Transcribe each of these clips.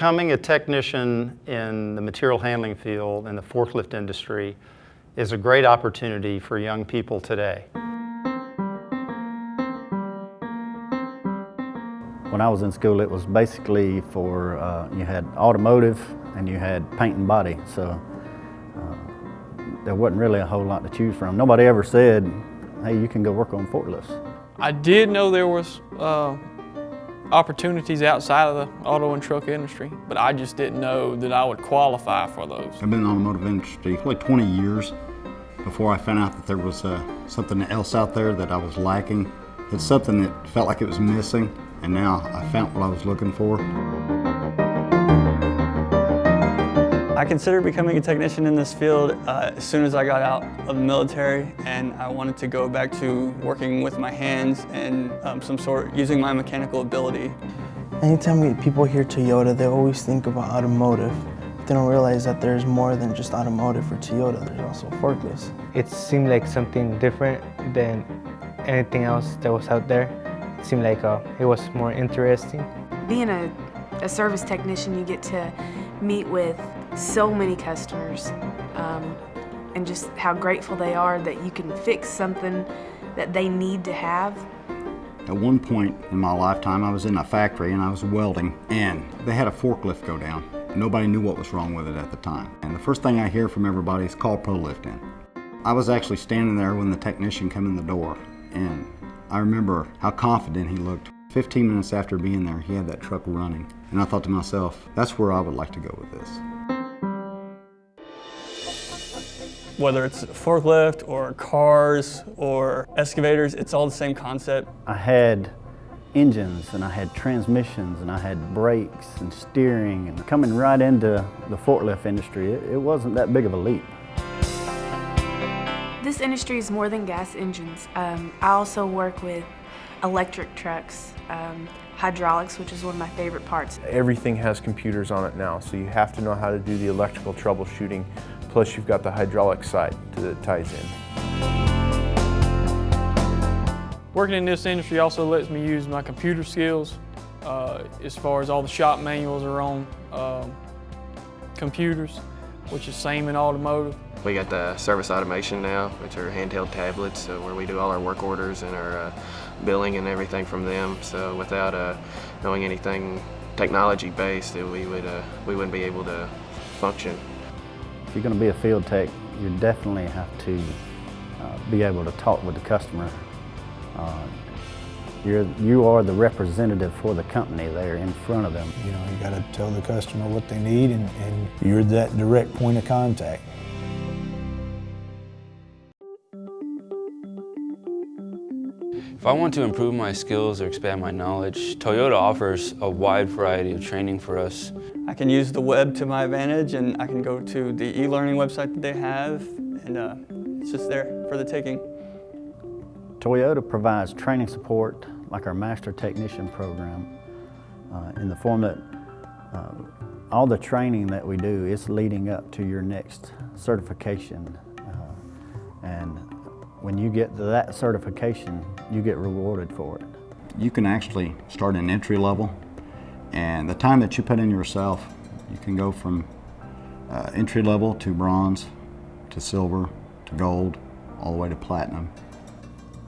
Becoming a technician in the material handling field in the forklift industry is a great opportunity for young people today. When I was in school, it was basically for, you had automotive and you had paint and body, so there wasn't really a whole lot to choose from. Nobody ever said, hey, you can go work on forklifts. I did know there was opportunities outside of the auto and truck industry, but I just didn't know that I would qualify for those. I've been in the automotive industry for like 20 years before I found out that there was something else out there that I was lacking. It's something that felt like it was missing, and now I found what I was looking for. I considered becoming a technician in this field as soon as I got out of the military, and I wanted to go back to working with my hands and using my mechanical ability. Anytime people hear Toyota, they always think about automotive. They don't realize that there's more than just automotive for Toyota. There's also forklifts. It seemed like something different than anything else that was out there. It seemed like it was more interesting. Being a service technician, you get to meet with so many customers and just how grateful they are that you can fix something that they need to have. At one point in my lifetime, I was in a factory and I was welding, and they had a forklift go down. Nobody knew what was wrong with it at the time. And the first thing I hear from everybody is call ProLift in. I was actually standing there when the technician came in the door, and I remember how confident he looked. 15 minutes after being there, he had that truck running. And I thought to myself, that's where I would like to go with this. Whether it's a forklift or cars or excavators, it's all the same concept. I had engines and I had transmissions and I had brakes and steering, and coming right into the forklift industry, it wasn't that big of a leap. This industry is more than gas engines. I also work with electric trucks, hydraulics, which is one of my favorite parts. Everything has computers on it now, so you have to know how to do the electrical troubleshooting, plus you've got the hydraulic side that ties in. Working in this industry also lets me use my computer skills as far as all the shop manuals are on computers, which is same in automotive. We got the service automation now, which are handheld tablets where we do all our work orders and our billing and everything from them. So without knowing anything technology-based, we wouldn't be able to function. If you're going to be a field tech, you definitely have to be able to talk with the customer. You are the representative for the company there in front of them. You know, you got to tell the customer what they need, and you're that direct point of contact. If I want to improve my skills or expand my knowledge, Toyota offers a wide variety of training for us. I can use the web to my advantage, and I can go to the e-learning website that they have, and it's just there for the taking. Toyota provides training support like our Master Technician program in the form that all the training that we do is leading up to your next certification. And when you get to that certification, you get rewarded for it. You can actually start in entry level, and the time that you put in yourself, you can go from entry level to bronze, to silver, to gold, all the way to platinum.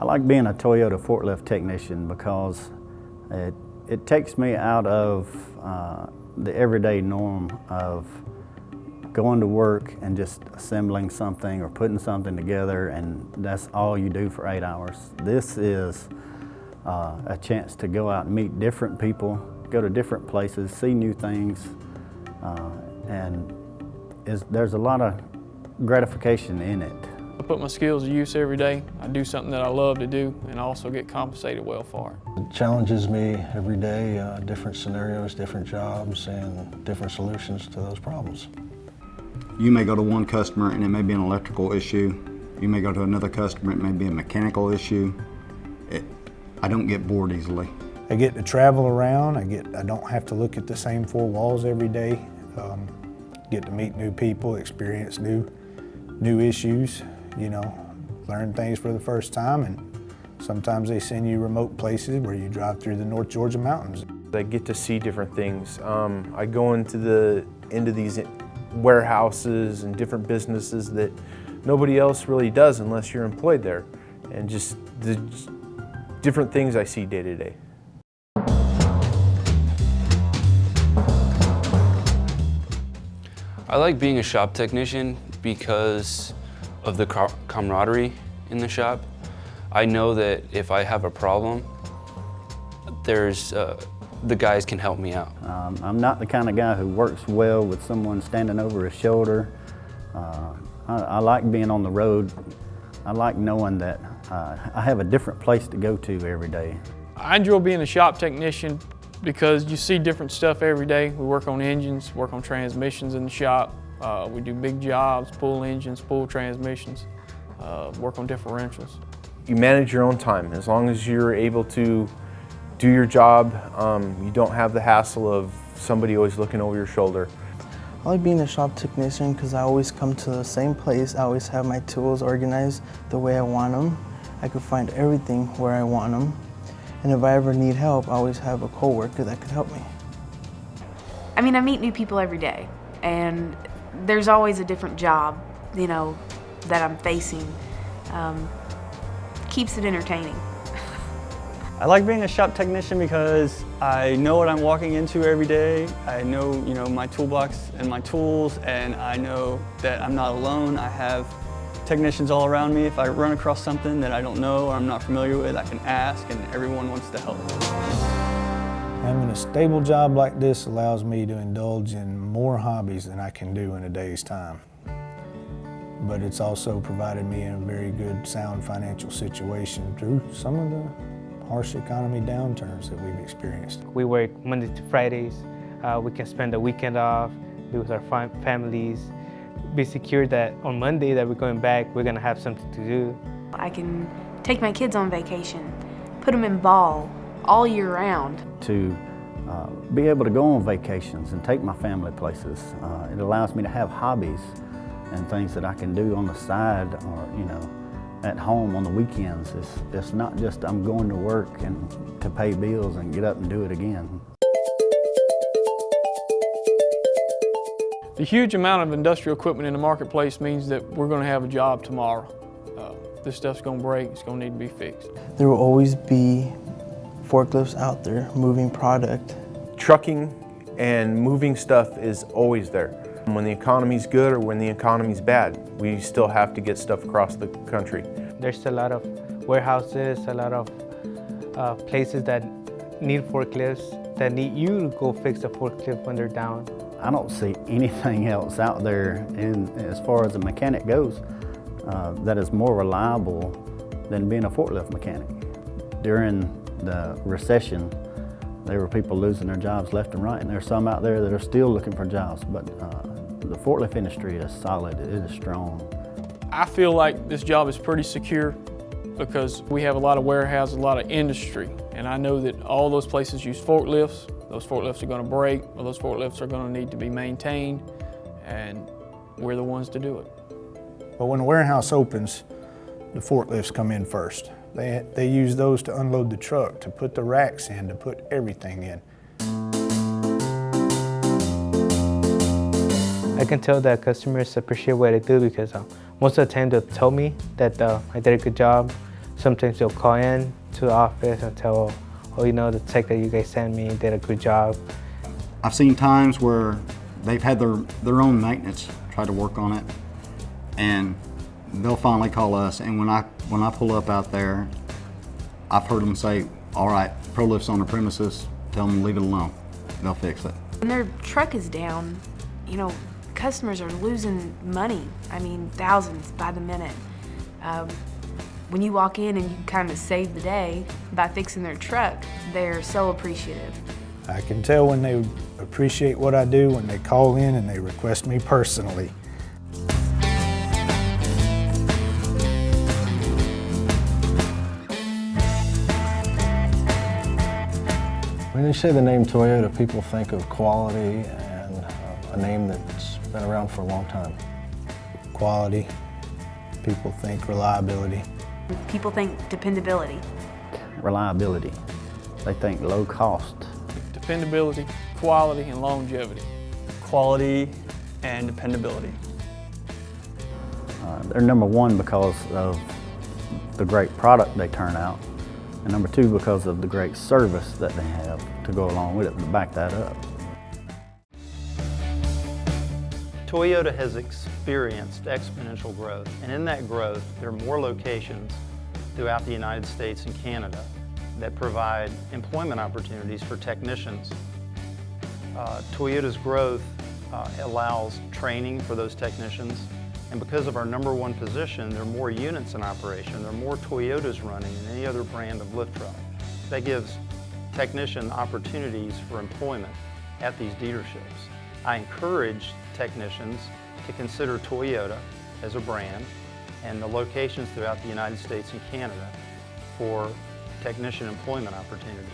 I like being a Toyota forklift technician because it takes me out of the everyday norm of going to work and just assembling something or putting something together, and that's all you do for 8 hours. This is a chance to go out and meet different people, go to different places, see new things, and there's a lot of gratification in it. I put my skills to use every day. I do something that I love to do and I also get compensated well for it. It challenges me every day, different scenarios, different jobs, and different solutions to those problems. You may go to one customer and it may be an electrical issue. You may go to another customer, it may be a mechanical issue. I don't get bored easily. I get to travel around. I don't have to look at the same four walls every day. Get to meet new people, experience new issues, you know, learn things for the first time, and sometimes they send you remote places where you drive through the North Georgia mountains. I get to see different things. I go into these warehouses and different businesses that nobody else really does unless you're employed there, and just the different things I see day to day. I like being a shop technician because of the camaraderie in the shop. I know that if I have a problem, the guys can help me out. I'm not the kind of guy who works well with someone standing over his shoulder. I like being on the road. I like knowing that I have a different place to go to every day. I enjoy being a shop technician because you see different stuff every day. We work on engines, work on transmissions in the shop. We do big jobs, pull engines, pull transmissions, work on differentials. You manage your own time. As long as you're able to do your job, you don't have the hassle of somebody always looking over your shoulder. I like being a shop technician because I always come to the same place. I always have my tools organized the way I want them. I can find everything where I want them. And if I ever need help, I always have a coworker that could help me. I mean, I meet new people every day, and there's always a different job, you know, that I'm facing. Keeps it entertaining. I like being a shop technician because I know what I'm walking into every day. I know, my toolbox and my tools, and I know that I'm not alone. I have technicians all around me. If I run across something that I don't know or I'm not familiar with, I can ask, and everyone wants to help. Having a stable job like this allows me to indulge in more hobbies than I can do in a day's time. But it's also provided me a very good, sound financial situation through some of the harsh economy downturns that we've experienced. We work Monday to Fridays. We can spend the weekend off, be with our families, be secure that on Monday that we're going back, we're gonna have something to do. I can take my kids on vacation, put them in ball all year round. To be able to go on vacations and take my family places. It allows me to have hobbies and things that I can do on the side or, at home on the weekends. It's not just I'm going to work and to pay bills and get up and do it again. The huge amount of industrial equipment in the marketplace means that we're going to have a job tomorrow. This stuff's going to break, it's going to need to be fixed. There will always be forklifts out there moving product. Trucking and moving stuff is always there. When the economy's good or when the economy's bad, we still have to get stuff across the country. There's a lot of warehouses, a lot of places that need forklifts, that need you to go fix a forklift when they're down. I don't see anything else out there as far as a mechanic goes that is more reliable than being a forklift mechanic. During the recession, there were people losing their jobs left and right, and there's some out there that are still looking for jobs, but the forklift industry is solid, it is strong. I feel like this job is pretty secure because we have a lot of warehouses, a lot of industry, and I know that all those places use forklifts. Those forklifts are going to break, or those forklifts are going to need to be maintained, and we're the ones to do it. But when the warehouse opens, the forklifts come in first. They use those to unload the truck, to put the racks in, to put everything in. I can tell that customers appreciate what I do because most of the time they'll tell me that I did a good job. Sometimes they'll call in to the office and tell, the tech that you guys sent me did a good job. I've seen times where they've had their own maintenance try to work on it, and they'll finally call us, and when I pull up out there, I've heard them say, all right, ProLift's on the premises, tell them to leave it alone. They'll fix it. When their truck is down, customers are losing money. I mean, thousands by the minute. When you walk in and you kind of save the day by fixing their truck, they're so appreciative. I can tell when they appreciate what I do when they call in and they request me personally. When you say the name Toyota, people think of quality and a name that's been around for a long time. Quality, people think reliability. People think dependability. Reliability. They think low cost. dependability, quality, and longevity. Quality and dependability. They're number one because of the great product they turn out, and number two because of the great service that they have to go along with it to back that up. Toyota has experienced exponential growth, and in that growth, there are more locations throughout the United States and Canada that provide employment opportunities for technicians. Toyota's growth allows training for those technicians, and because of our number one position, there are more units in operation. There are more Toyotas running than any other brand of lift truck. That gives technician opportunities for employment at these dealerships. I encourage technicians to consider Toyota as a brand and the locations throughout the United States and Canada for technician employment opportunities.